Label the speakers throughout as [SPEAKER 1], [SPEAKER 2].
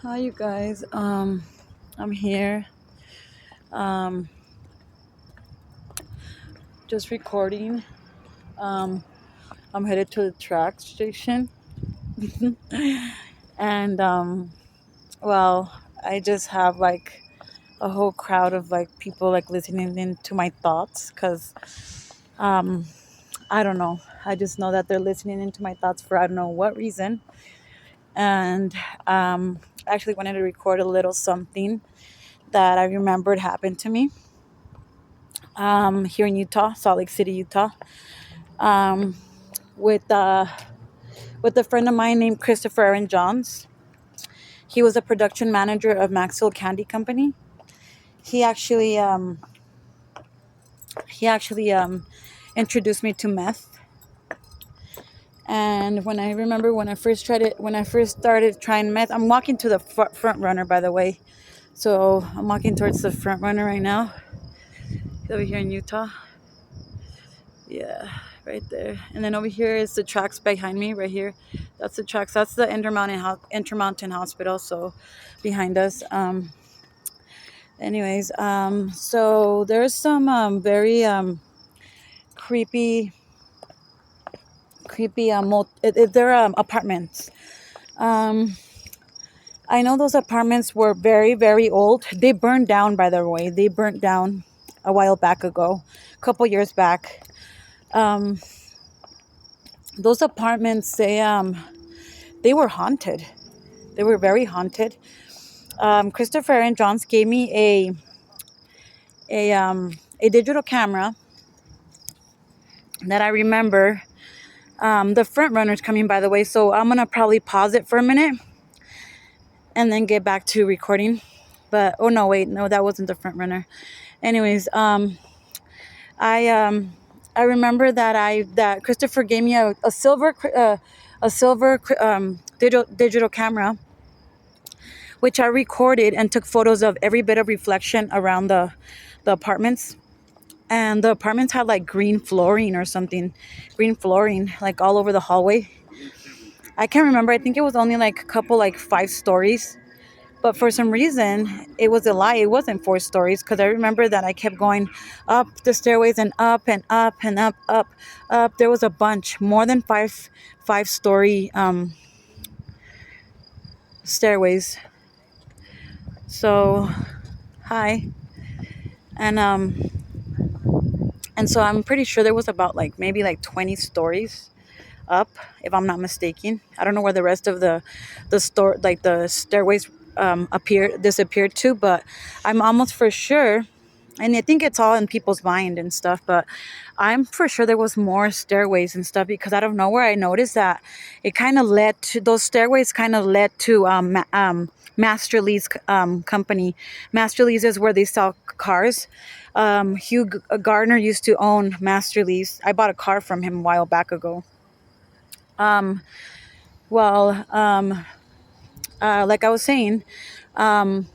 [SPEAKER 1] Hi, you guys. I'm here. Um, just recording. Um, I'm headed to the track station, and well, I just have like a whole crowd of like people like listening into my thoughts, cause um, I don't know. I just know that they're listening into my thoughts for I don't know what reason, and I actually wanted to record a little something that I remembered happened to me. Here in Utah, Salt Lake City, Utah, um, with a friend of mine named Christopher Aaron Johns. He was a production manager of Maxwell Candy Company. He actually he actually introduced me to meth. And when I remember when I first started trying meth, I'm walking to the front runner, by the way. So I'm walking towards the front runner right now, over here in Utah. Yeah, right there. And then over here is the tracks behind me, right here. That's the tracks. That's the Intermountain Hospital. So behind us. So there's some very creepy, they're apartments. Um, I know those apartments were very, very old. They burned down, by the way. They burnt down a while back ago, a couple years back. Um, those apartments, they were haunted. They were very haunted. Christopher and Johns gave me a digital camera that I remember. The front runner's coming, by the way, so I'm gonna probably pause it for a minute and then get back to recording. But oh no, wait, no, that wasn't the front runner. Anyways, I um, I remember that Christopher gave me a silver digital camera, which I recorded and took photos of every bit of reflection around the apartments. And the apartments had like green flooring like all over the hallway. I can't remember. I think it was only like a couple, like 5 stories. But for some reason, it was a lie. It wasn't 4 stories because I remember that I kept going up the stairways and up and up and up, up, up. There was a bunch, more than five-story stairways. So, hi, and so I'm pretty sure there was about like maybe like 20 stories up, if I'm not mistaken. I don't know where the rest of the stairways disappeared to, but I'm almost for sure. And I think it's all in people's mind and stuff, but I'm for sure there was more stairways and stuff because out of nowhere I noticed that it kind of led to those stairways kind of led to Master Lee's company. Master Lee's is where they sell cars. Hugh Gardner used to own Master Lee's. I bought a car from him a while back ago. Um, well, like I was saying, um,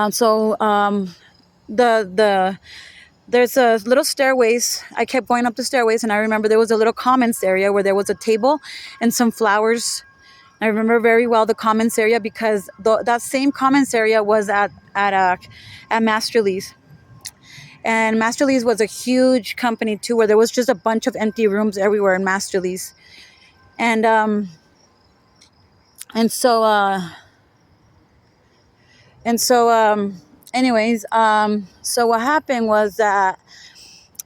[SPEAKER 1] so the there's a little stairways. I kept going up the stairways, and I remember there was a little commons area where there was a table and some flowers. I remember very well the commons area because that same commons area was at Master Lee's. And Master Lee's was a huge company too, where there was just a bunch of empty rooms everywhere in Master Lee's. And and so uh and so anyways, so what happened was that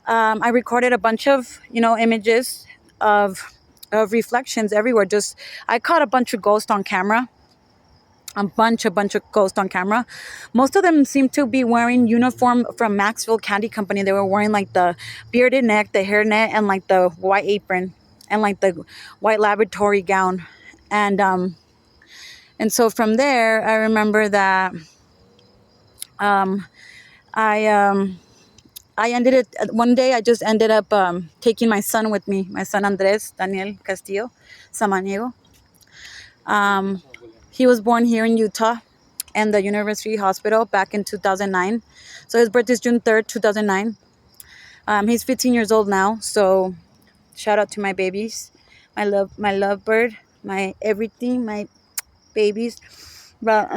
[SPEAKER 1] I recorded a bunch of images of reflections everywhere. Just I caught a bunch of ghosts on camera. A bunch of ghosts on camera. Most of them seemed to be wearing uniform from Maxwell Candy Company. They were wearing like the bearded neck, the hairnet, and like the white apron and like the white laboratory gown. And so from there, I remember that um, I I ended it one day. I just ended up taking my son with me, my son Andres Daniel Castillo, Samaniego. Um, he was born here in Utah and the University Hospital back in 2009. So his birthday is June 3rd, 2009. He's 15 years old now. So shout out to my babies, my love bird, my everything, my babies. But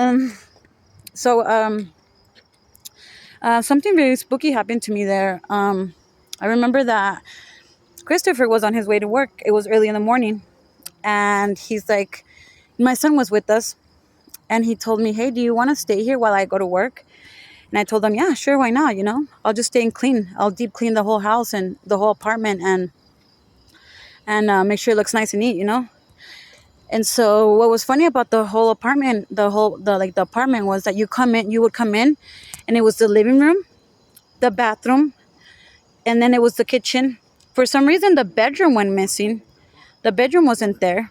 [SPEAKER 1] so something very spooky happened to me there. I remember that Christopher was on his way to work. It was early in the morning, and he's like, my son was with us, and he told me, "Hey, do you want to stay here while I go to work?" And I told him, "Yeah, sure, why not? I'll just stay and clean. I'll deep clean the whole house and the whole apartment, and make sure it looks nice and neat." And so what was funny about the whole apartment, the apartment, was that you would come in, and it was the living room, the bathroom, and then it was the kitchen. For some reason, the bedroom went missing. The bedroom wasn't there.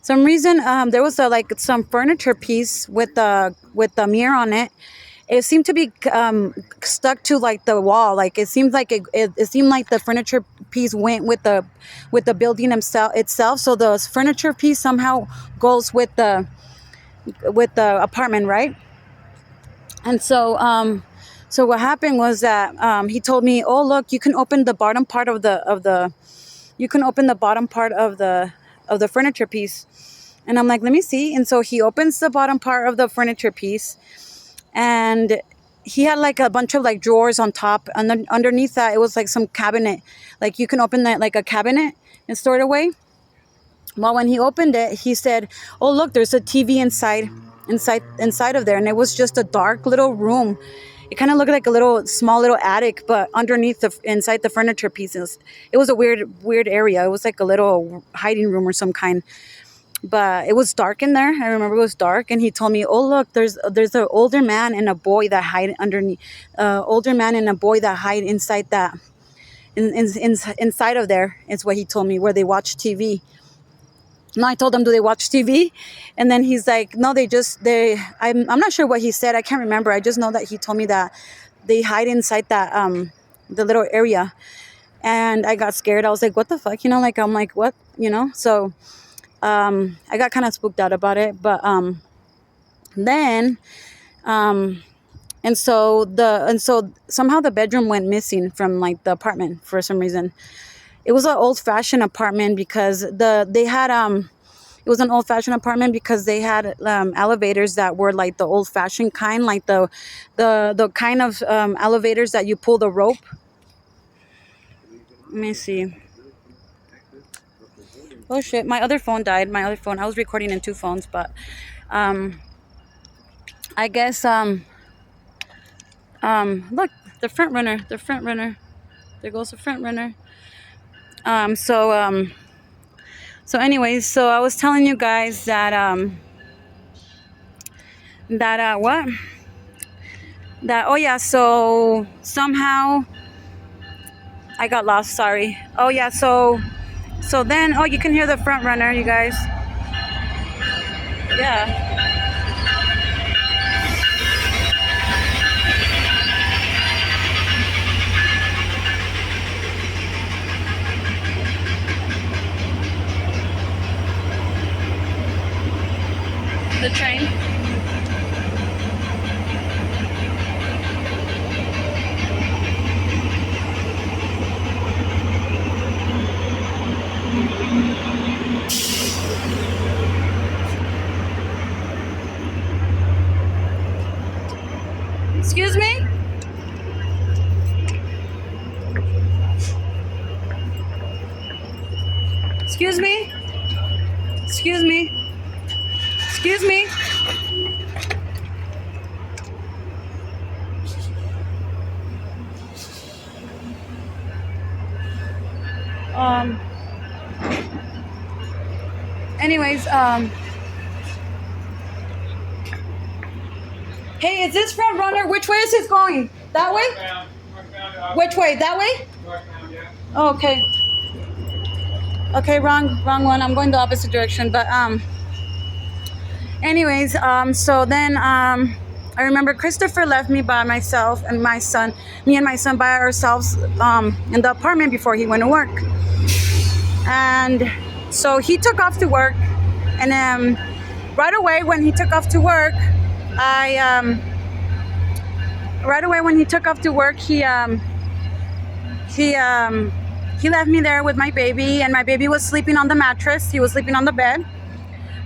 [SPEAKER 1] Some reason, there was some furniture piece with the mirror on it. It seemed to be stuck to like the wall. Like it seemed like it seemed like the furniture piece went with the building itself. So the furniture piece somehow goes with the apartment, right? And so what happened was that he told me, "Oh, look, you can open the bottom part of the furniture piece." And I'm like, "Let me see." And so he opens the bottom part of the furniture piece, and he had like a bunch of like drawers on top, and underneath that it was like some cabinet, like you can open that like a cabinet and store it away. Well, when he opened it, he said, "Oh, look, there's a TV inside of there," and it was just a dark little room. It kind of looked like a small little attic, but underneath inside the furniture pieces, it was a weird area. It was like a little hiding room or some kind. But it was dark in there. I remember it was dark, and he told me, "Oh, look, there's an older man and a boy that hide underneath. Older man and a boy that hide inside that, inside of there." Is what he told me, where they watch TV. No, I told him, "Do they watch TV?" And then he's like, "No, I'm not sure what he said. I can't remember. I just know that he told me that they hide inside that the little area." And I got scared. I was like, "What the fuck?" Like I'm like, "What?" So I got kind of spooked out about it. But then and so somehow the bedroom went missing from like the apartment for some reason. It was an old-fashioned apartment because they had it was an old-fashioned apartment because they had elevators that were like the old-fashioned kind, like the kind of elevators that you pull the rope. Let me see. Oh shit, my other phone died. My other phone. I was recording in two phones, but I guess look, the front runner. There goes the front runner. So anyways, so I was telling you guys that what? That, oh yeah, so somehow I got lost, sorry. Oh yeah, so then, oh, you can hear the front runner, you guys. Yeah. The train. Excuse me? Excuse me? Excuse me? Excuse me? Anyways, hey, is this front runner? Which way is this going? That way? Which way? That way? Oh, okay. Okay, wrong one. I'm going the opposite direction. But anyways, so then I remember Christopher left me by myself and my son, me and my son by ourselves in the apartment before he went to work. And so he took off to work, and right away when he took off to work, he left me there with my baby, and my baby was sleeping on the mattress. He was sleeping on the bed.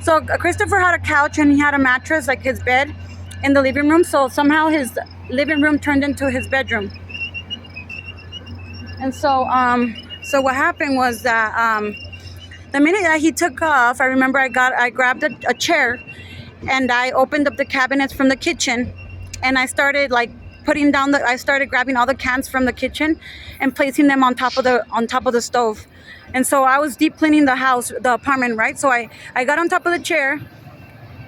[SPEAKER 1] So Christopher had a couch and he had a mattress, like his bed, in the living room. So somehow his living room turned into his bedroom. And so what happened was that the minute that he took off, I remember I grabbed a chair and I opened up the cabinets from the kitchen, and I started like I started grabbing all the cans from the kitchen and placing them on top of the stove. And so I was deep cleaning the apartment, right? So I got on top of the chair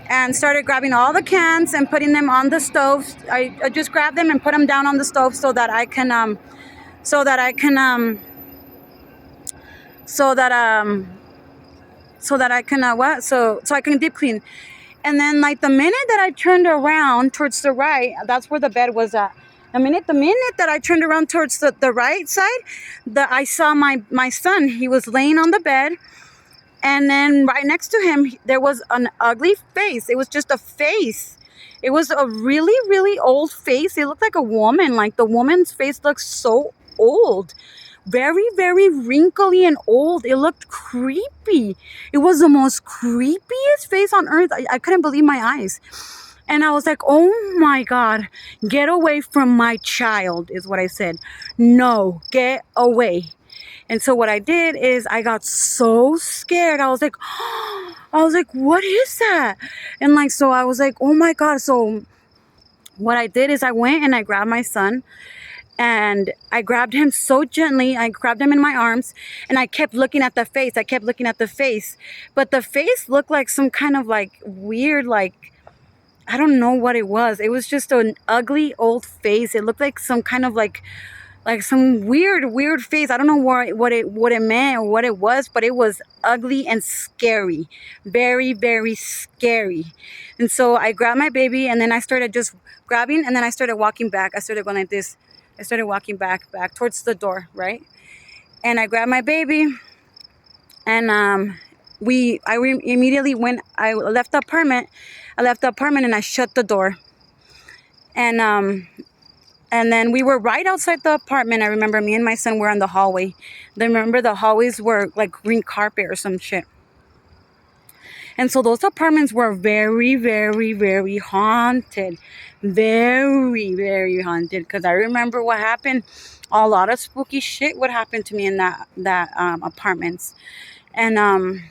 [SPEAKER 1] and started grabbing all the cans and putting them on the stove. I just grabbed them and put them down on the stove so that I can so that I can so that so that I can what so I can deep clean. And then like the minute that I turned around towards the right, that's where the bed was at. The minute that I turned around towards the right side, I saw my son. He was laying on the bed, and then right next to him there was an ugly face. It was just a face. It was a really, really old face. It looked like a woman. Like the woman's face looked so old, very, very wrinkly and old. It looked creepy. It was the most creepiest face on earth. I couldn't believe my eyes. And I was like, oh my God, get away from my child, is what I said. No, get away. And so what I did is I got so scared. I was like, what is that? And like, so I was like, oh my God. So what I did is I went and I grabbed my son, and I grabbed him so gently. I grabbed him in my arms, and I kept looking at the face. But the face looked like some kind of like weird, like, I don't know what it was. It was just an ugly old face. It looked like some kind of like some weird face. I don't know what it meant or what it was, but it was ugly and scary. Very, very scary. And so I grabbed my baby, and then I started just grabbing, and then I started walking back. I started going like this. I started walking back towards the door, right? And I grabbed my baby, and immediately when I left the apartment, and I shut the door. And then we were right outside the apartment. I remember me and my son were in the hallway. I remember the hallways were like green carpet or some shit. And so those apartments were very, very, very haunted. Very, very haunted. Because I remember what happened. A lot of spooky shit would happen to me in that apartments. And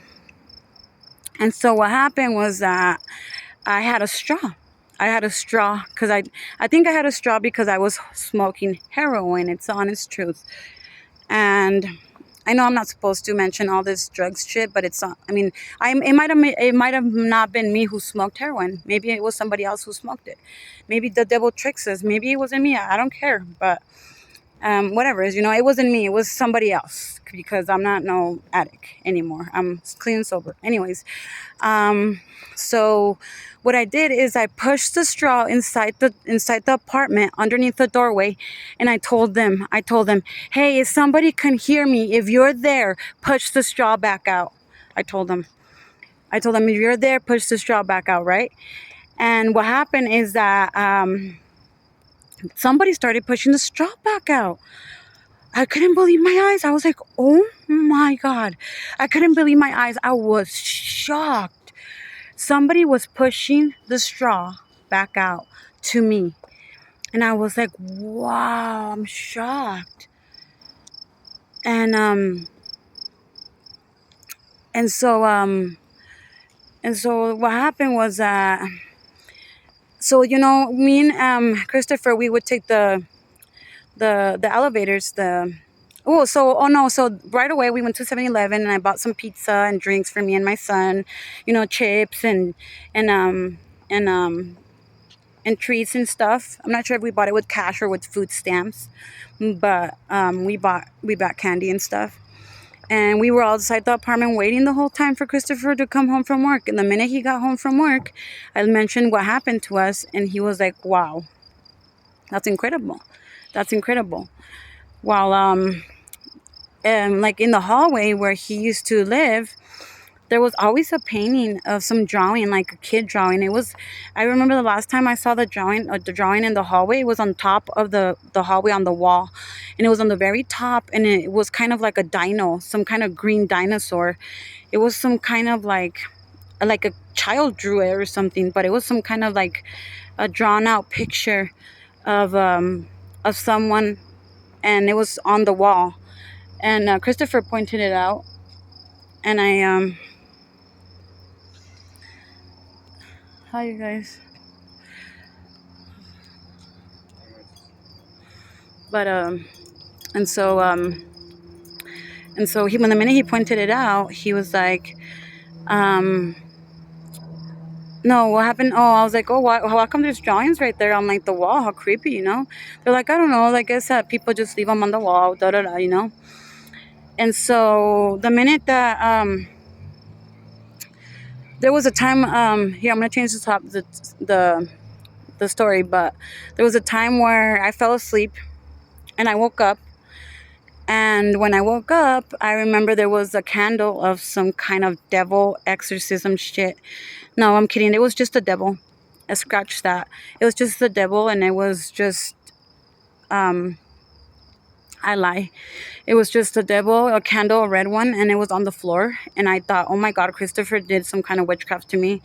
[SPEAKER 1] so what happened was that I had a straw. Because I think I had a straw because I was smoking heroin. It's the honest truth. And I know I'm not supposed to mention all this drugs shit, but it's I mean, it might have not been me who smoked heroin. Maybe it was somebody else who smoked it. Maybe the devil tricks us. Maybe it wasn't me. I don't care. But whatever, it wasn't me. It was somebody else, because I'm not no addict anymore. I'm clean and sober. Anyways, so what I did is I pushed the straw inside the apartment underneath the doorway, and I told them, hey, if somebody can hear me, if you're there, push the straw back out. I told them, if you're there, push the straw back out, right? And what happened is that somebody started pushing the straw back out. I couldn't believe my eyes. I was like, oh my God. I couldn't believe my eyes. I was shocked. Somebody was pushing the straw back out to me. And I was like, wow, I'm shocked. And so what happened was that, so me and Christopher, we would take the elevators, so right away we went to 7-Eleven, and I bought some pizza and drinks for me and my son, chips and treats and stuff. I'm not sure if we bought it with cash or with food stamps, but we bought candy and stuff. And we were outside the apartment waiting the whole time for Christopher to come home from work. And the minute he got home from work, I mentioned what happened to us, and he was like, wow, that's incredible. While like in the hallway where he used to live, there was always a painting of some drawing, like a kid drawing. I remember the last time I saw the drawing in the hallway, it was on top of the hallway on the wall. And it was on the very top, and it was kind of like a dino, some kind of green dinosaur. It was some kind of like, like a child drew it or something, but it was some kind of like a drawn out picture of someone, and it was on the wall. And Christopher pointed it out, and I hi you guys. But and so he, when the minute he pointed it out, he was like, um no, what happened? Oh, I was like, oh, why, how come there's drawings right there on like the wall? How creepy, you know? They're like, I don't know. I guess that people just leave them on the wall, da da da, you know. And so the minute that there was a time, here I'm gonna change the the story, but there was a time where I fell asleep and I woke up. And when I woke up, I remember there was a candle of some kind of devil exorcism shit. No, I'm kidding. It was just the devil. I scratched that. It was just the devil, and it was just um I lie. It was just a devil, a candle, a red one, and it was on the floor. And I thought, oh my God, Christopher did some kind of witchcraft to me.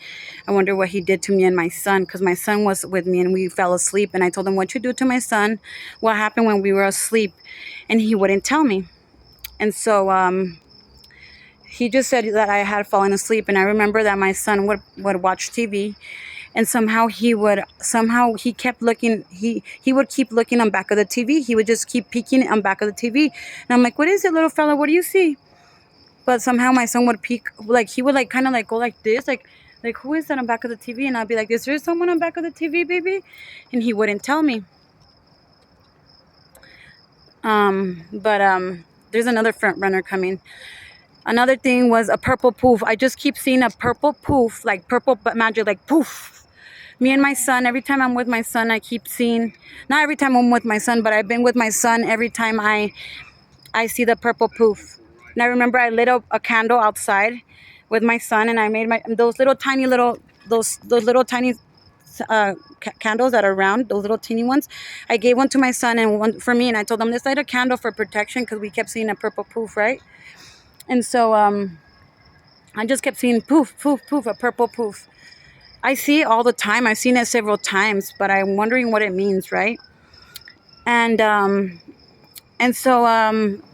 [SPEAKER 1] I wonder what he did to me and my son, because my son was with me and we fell asleep. And I told him, what you do to my son? What happened when we were asleep? And he wouldn't tell me. And so he just said that I had fallen asleep. And I remember that my son would watch TV, and somehow he kept looking, he would keep looking on back of the TV. He would just keep peeking on back of the TV. And I'm like, what is it, little fella? What do you see? But somehow my son would peek, like he would like kind of like go like this, like who is that on back of the TV? And I'd be like, is there someone on back of the TV, baby? And he wouldn't tell me. But there's another front runner coming. Another thing was a purple poof. I just keep seeing a purple poof, like purple but magic, like poof. Me and my son, every time I'm with my son, I keep seeing, not every time I'm with my son, but I've been with my son every time I see the purple poof. And I remember I lit up a candle outside with my son, and I made those little tiny those little tiny candles that are round, those little teeny ones. I gave one to my son and one for me, and I told him, let's light a candle for protection, because we kept seeing a purple poof, right? And so I just kept seeing poof, poof, poof, a purple poof. I see it all the time. I've seen it several times, but I'm wondering what it means, right? And so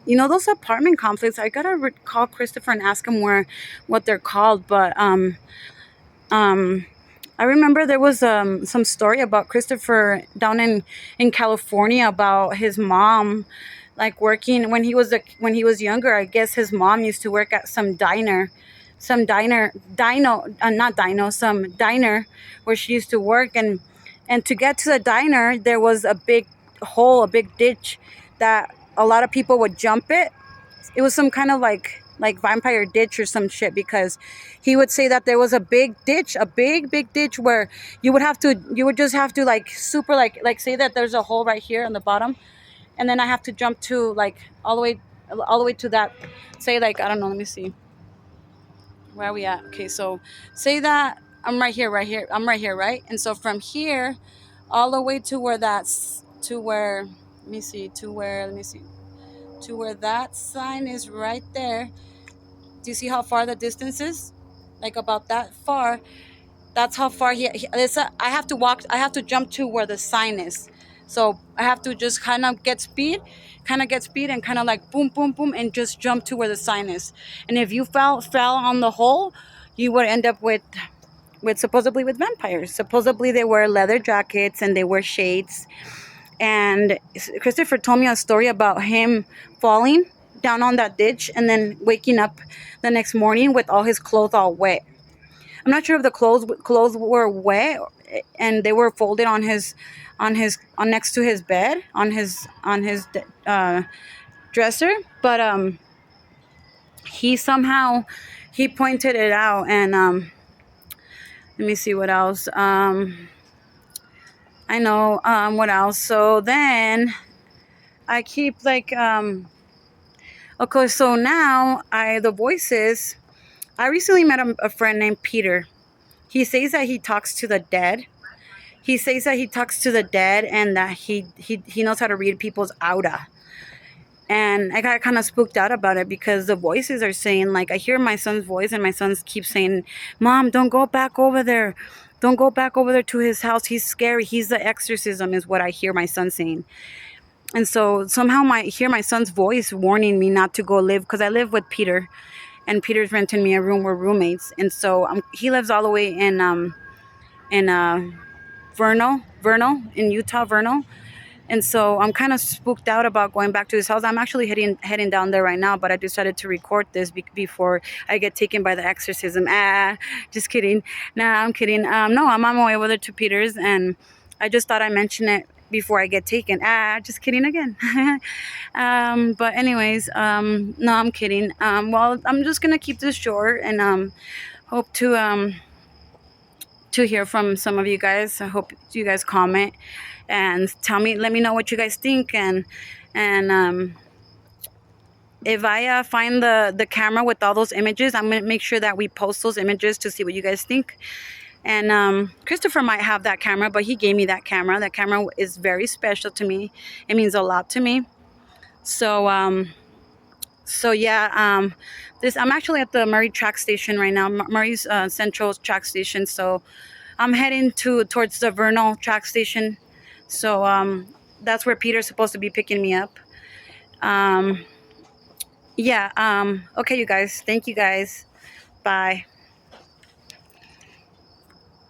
[SPEAKER 1] you know, those apartment complexes, I gotta call Christopher and ask him what they're called. But I remember there was some story about Christopher down in California about his mom, like working when he was younger. I guess his mom used to work at some diner, some diner where she used to work, and to get to the diner there was a big hole, a big ditch that a lot of people would jump it. It was some kind of like vampire ditch or some shit, because he would say that there was a big ditch, a big ditch, where you would just have to like super like say that there's a hole right here on the bottom, and then I have to jump to like all the way to that, say like, I don't know, let me see, where are we at? Okay, so say that I'm I'm right here, right? And so from here all the way to where that's to where let me see to where that sign is right there. Do you see how far the distance is? Like about that far. That's how far I have to walk. I have to jump to where the sign is. So I have to just kind of get speed, and kind of like boom, boom, boom, and just jump to where the sign is. And if you fell on the hole, you would end up with supposedly with vampires. Supposedly they wear leather jackets and they wear shades. And Christopher told me a story about him falling down on that ditch and then waking up the next morning with all his clothes all wet. I'm not sure if the clothes were wet and they were folded on next to his bed on his dresser, but he pointed it out. And let me see what else. I know what else. So then I keep like okay. So now the voices. I recently met a friend named Peter. He says that he talks to the dead. He says that he talks to the dead, and that he knows how to read people's aura. And I got kind of spooked out about it because the voices are saying, like, I hear my son's voice, and my son keeps saying, "Mom, don't go back over there. Don't go back over there to his house. He's scary. He's the exorcism," is what I hear my son saying. And so somehow I hear my son's voice warning me not to go live, because I live with Peter, and Peter's renting me a room. We're roommates. And so he lives all the way in Vernal, in Utah, Vernal. And so I'm kind of spooked out about going back to his house. I'm actually heading down there right now, but I decided to record this before I get taken by the exorcism. Just kidding. Nah, I'm kidding. No, I'm on my way over there to Peter's, and I just thought I'd mention it before I get taken. Just kidding again. But anyways, no, I'm kidding. Well, I'm just gonna keep this short, and hope to hear from some of you guys. I hope you guys comment and let me know what you guys think. And if I find the camera with all those images, I'm gonna make sure that we post those images to see what you guys think. And Christopher might have that camera, but he gave me that camera. That camera is very special to me. It means a lot to me. So yeah, I'm actually at the Murray track station right now, Murray's Central track station. So I'm heading towards the Vernal track station. So that's where Peter's supposed to be picking me up. Yeah. Okay, you guys. Thank you guys. Bye.